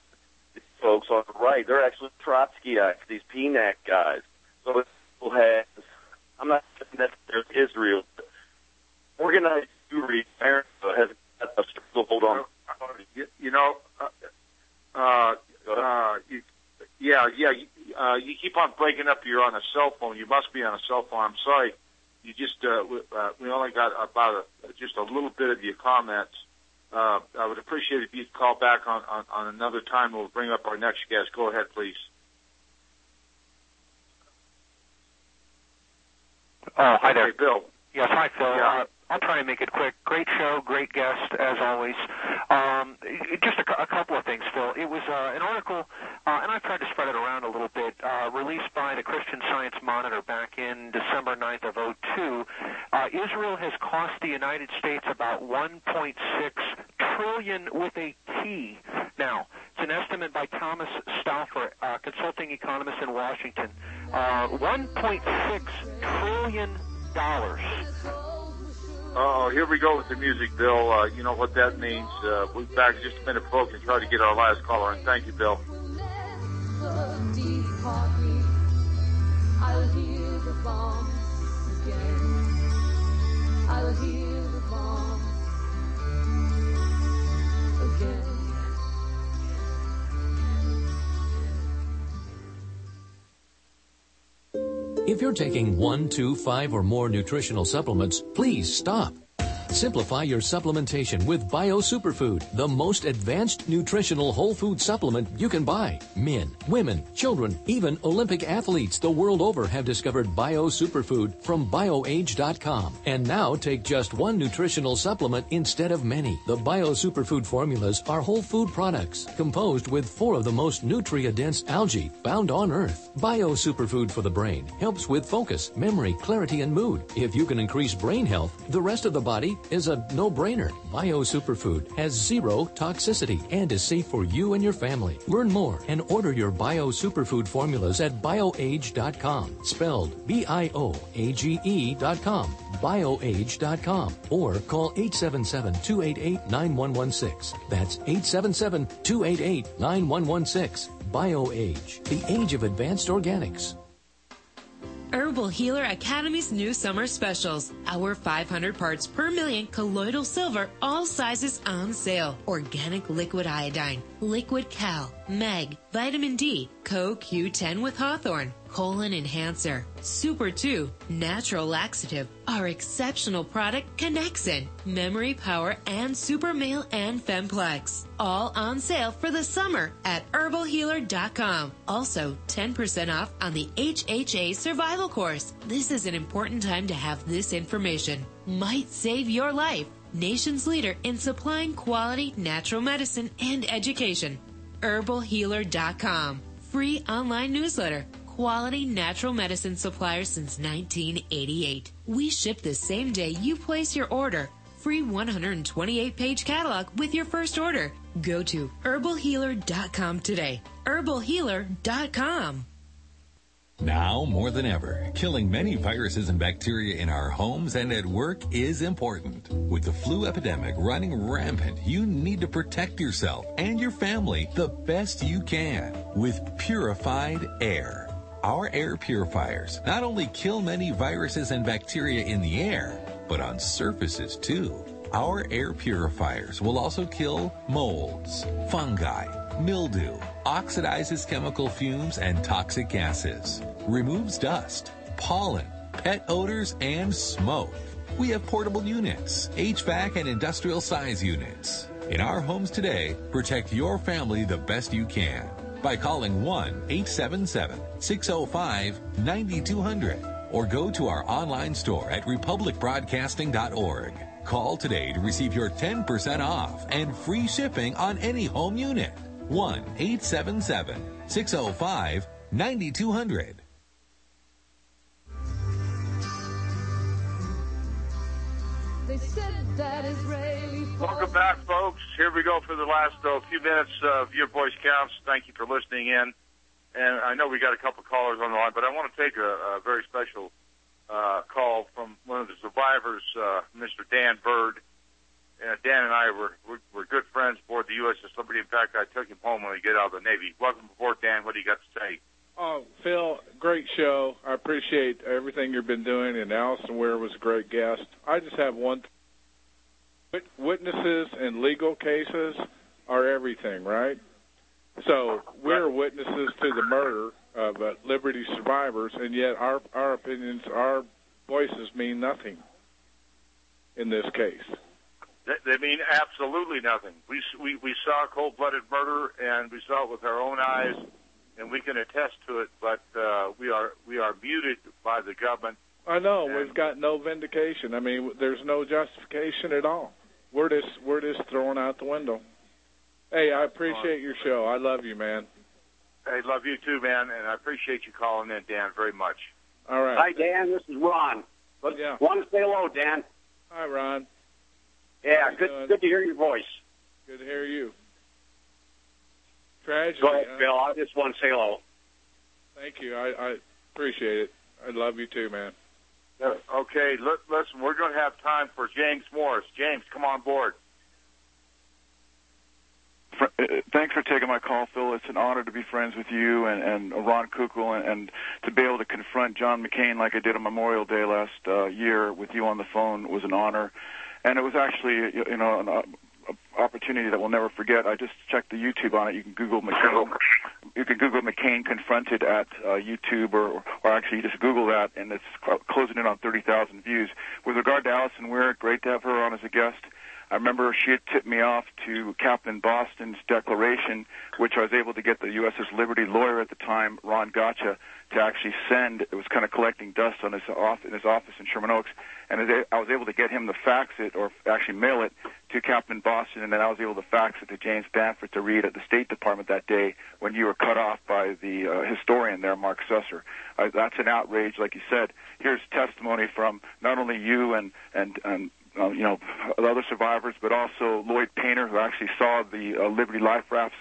S17: folks on the right. They're actually Trotskyites, these PNAC guys. So it has, I'm not saying that there's Israel. Organized Jewry America has got a stranglehold on.
S1: You keep on breaking up. You're on a cell phone. You must be on a cell phone. I'm sorry. You just we only got about just a little bit of your comments. I would appreciate if you'd call back on another time. We'll bring up our next guest. Go ahead, please.
S18: Hi there.
S1: Bill.
S18: Yes, hi, Phil.
S1: Yeah.
S18: I'll try and make it quick. Great show, great guest, as always. Just a couple of things, Phil. It was an article, and I've tried to spread it around a little bit, released by the Christian Science Monitor back in December 9th of 2002. Israel has cost the United States about $1.6 trillion with a T. Now, it's an estimate by Thomas Stauffer, consulting economist in Washington. $1.6 trillion.
S1: Oh, here we go with the music, Bill. You know what that means. We'll be back in just a minute, folks, and try to get our last caller in. Thank you, Bill.
S2: I'll hear the bombs again. I'll hear the bombs again.
S5: If you're taking 1, 2, 5, or more nutritional supplements, please stop. Simplify your supplementation with Bio Superfood, the most advanced nutritional whole food supplement you can buy. Men, women, children, even Olympic athletes the world over have discovered Bio Superfood from BioAge.com. And now take just one nutritional supplement instead of many. The Bio Superfood formulas are whole food products composed with 4 of the most nutrient-dense algae found on Earth. Bio Superfood for the brain helps with focus, memory, clarity, and mood. If you can increase brain health, the rest of the body is a no-brainer. Bio Superfood has 0 toxicity and is safe for you and your family. Learn more and order your Bio Superfood formulas at BioAge.com, spelled BIOAGE.com, BioAge.com, or call 877-288-9116. That's 877-288-9116. BioAge, the age of advanced organics.
S4: Herbal Healer Academy's new summer specials. Our 500 parts per million colloidal silver, all sizes on sale. Organic liquid iodine, liquid cal, mag, vitamin D, CoQ10 with hawthorn, colon enhancer, Super 2, natural laxative, our exceptional product Connexin, memory power, and Super Male and Femplex. All on sale for the summer at herbalhealer.com. Also, 10% off on the HHA Survival Course. This is an important time to have this information. Might save your life. Nation's leader in supplying quality natural medicine and education. herbalhealer.com. Free online newsletter. Quality natural medicine supplier since 1988. We ship the same day you place your order. Free 128-page catalog with your first order. Go to herbalhealer.com today. herbalhealer.com.
S14: Now more than ever, killing many viruses and bacteria in our homes and at work is important. With the flu epidemic running rampant, you need to protect yourself and your family the best you can with purified air. Our air purifiers not only kill many viruses and bacteria in the air, but on surfaces too. Our air purifiers will also kill molds, fungi, mildew, oxidizes chemical fumes and toxic gases, removes dust, pollen, pet odors, and smoke. We have portable units, HVAC and industrial size units. In our homes today, protect your family the best you can by calling 1-877-605-9200 or go to our online store at republicbroadcasting.org. Call today to receive your 10% off and free shipping on any home unit. 1-877-605-9200.
S2: They said that Israeli.
S1: Welcome back, folks. Here we go for the last few minutes of Your Voice Counts. Thank you for listening in. And I know we got a couple callers on the line, but I want to take a very special call from one of the survivors, Mr. Dan Bird. Dan and I were good friends aboard the USS Liberty. In fact, I took him home when we get out of the Navy. Welcome aboard, Dan. What do you got to say?
S19: Oh, Phil, great show. I appreciate everything you've been doing, and Alison Weir was a great guest. I just have one thing. Witnesses in legal cases are everything, right? So we're witnesses to the murder of Liberty survivors, and yet our opinions, our voices mean nothing in this case.
S1: They mean absolutely nothing. We saw cold-blooded murder, and we saw it with our own eyes, and we can attest to it. But we are muted by the government,
S19: I know. We've got no vindication. I mean, there's no justification at all. We're just thrown out the window. Hey, I appreciate your show. I love you, man.
S1: Hey, love you too, man, and I appreciate you calling in, Dan, very much.
S19: All right.
S7: Hi, Dan. This is Ron.
S19: Yeah.
S7: Want to say hello, Dan?
S19: Hi, Ron.
S7: Yeah, good to hear your voice.
S19: Good to hear you. Tragedy.
S7: Go ahead, Bill. I just want to say hello.
S19: Thank you. I appreciate it. I love you too, man.
S1: Okay, listen, we're going to have time for James Morris. James, come on board.
S20: Thanks for taking my call, Phil. It's an honor to be friends with you and Ron Kukul and to be able to confront John McCain like I did on Memorial Day last year with you on the phone was an honor. And it was actually, an opportunity that we'll never forget. I just checked the YouTube on it. You can Google McCain. You can Google McCain confronted at YouTube, or actually you just Google that, and it's closing in on 30,000 views. With regard to Alison Weir, great to have her on as a guest. I remember she had tipped me off to Captain Boston's declaration, which I was able to get the U.S.'s Liberty lawyer at the time, Ron Gotcha, to actually send. It was kind of collecting dust on in his office in Sherman Oaks, and I was able to get him to fax it, or actually mail it, to Captain Boston, and then I was able to fax it to James Banford to read at the State Department that day when you were cut off by the historian there, Mark Susser. That's an outrage, like you said. Here's testimony from not only you and other survivors, but also Lloyd Painter, who actually saw the Liberty life rafts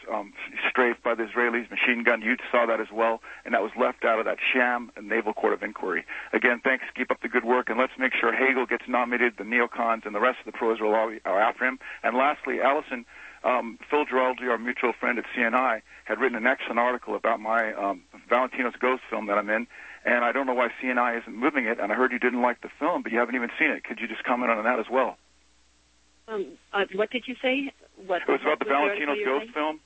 S20: strafed by the Israelis, machine gun. You saw that as well, and that was left out of that sham Naval Court of Inquiry. Again, thanks. Keep up the good work, and let's make sure Hagel gets nominated, the neocons, and the rest of the pro-Israel are after him. And lastly, Alison, Phil Giraldi, our mutual friend at CNI, had written an excellent article about my Valentino's Ghost film that I'm in, and I don't know why CNI isn't moving it, and I heard you didn't like the film, but you haven't even seen it. Could you just comment on that as well?
S6: What did you say?
S20: It was about the Valentino's Ghost film.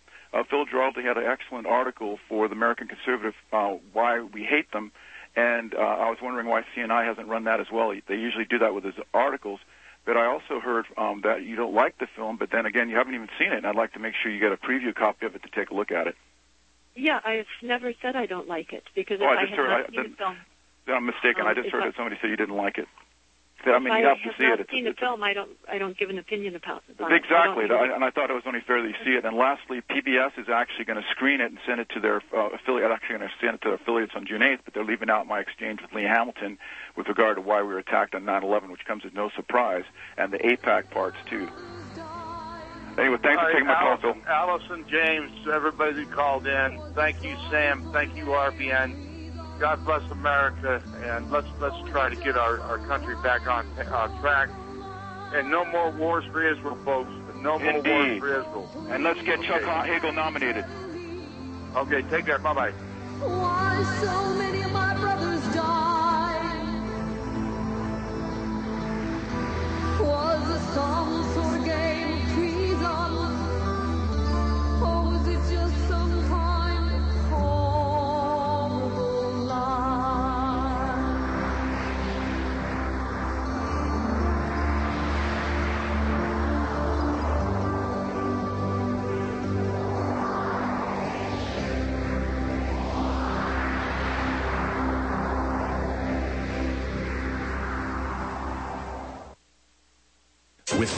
S20: Phil Giraldi had an excellent article for the American Conservative, Why We Hate Them, and I was wondering why CNI hasn't run that as well. They usually do that with his articles, but I also heard that you don't like the film, but then again, you haven't even seen it, and I'd like to make sure you get a preview copy of it to take a look at it.
S6: Yeah, I've never said I don't like it, because
S20: I
S6: have not seen the film.
S20: I'm mistaken. I just heard that somebody said you didn't like it. I mean,
S6: if
S20: you have
S6: I
S20: to see
S6: have
S20: it.
S6: not seen the film, I don't give an opinion about it.
S20: Exactly, and I thought it was only fair that you see it. And lastly, PBS is actually going to screen it and send it to their affiliate. Actually, going to send it to their affiliates on June 8th, but they're leaving out my exchange with Lee Hamilton with regard to why we were attacked on 9/11, which comes as no surprise, and the AIPAC parts too. Anyway, thanks for taking my call, Phil.
S1: Allison, James, everybody that called in. Thank you, Sam. Thank you, RBN. God bless America, and let's try to get our country back on track. And no more wars for Israel, folks. No more wars for Israel.
S20: And let's get Chuck Hagel nominated.
S1: Okay, take care. Bye-bye.
S2: Why so many of my brothers died? Was it some sort of game of treason? Or was it just some kind of horrible lie?
S8: With